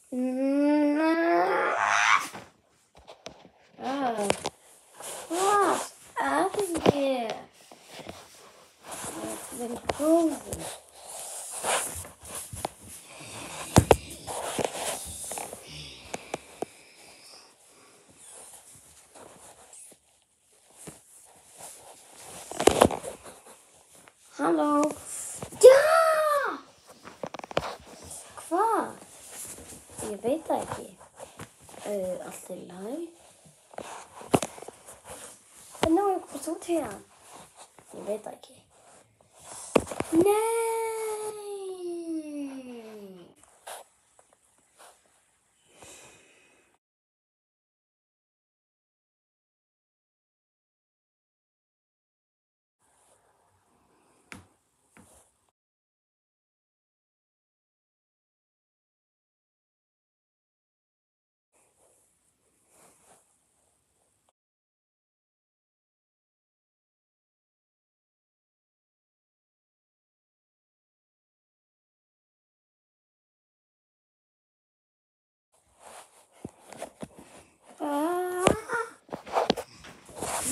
Hvað er ég? Verið góður. Halló? Já! Hvað? Ég veit það ekki. Allt í lagi. Hvernig á ég að komast út hérna? Ég veit það ekki. Nei!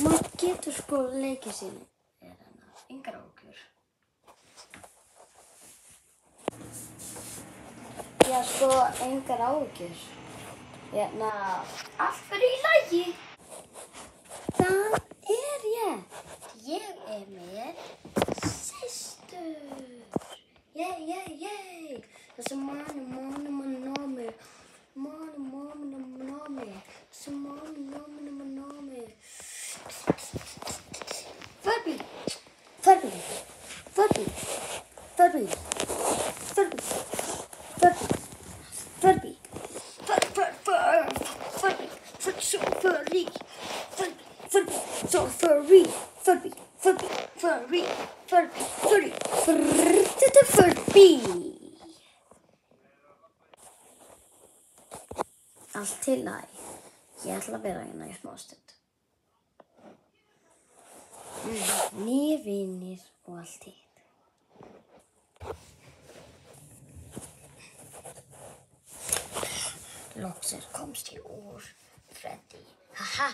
Maður getur sko leikið sín. Engar áhyggjur. Já sko, engar áhyggjur. Allt verður í lagi. Það er ég. Ég er með systur. Yey. Þessi manni. Þessi manni. Furby. Allt til lagi. Ég ætla að vera hérna í smástund. Nýir vinir og allt hitt. Loksins komst ég úr Freddy. Ha.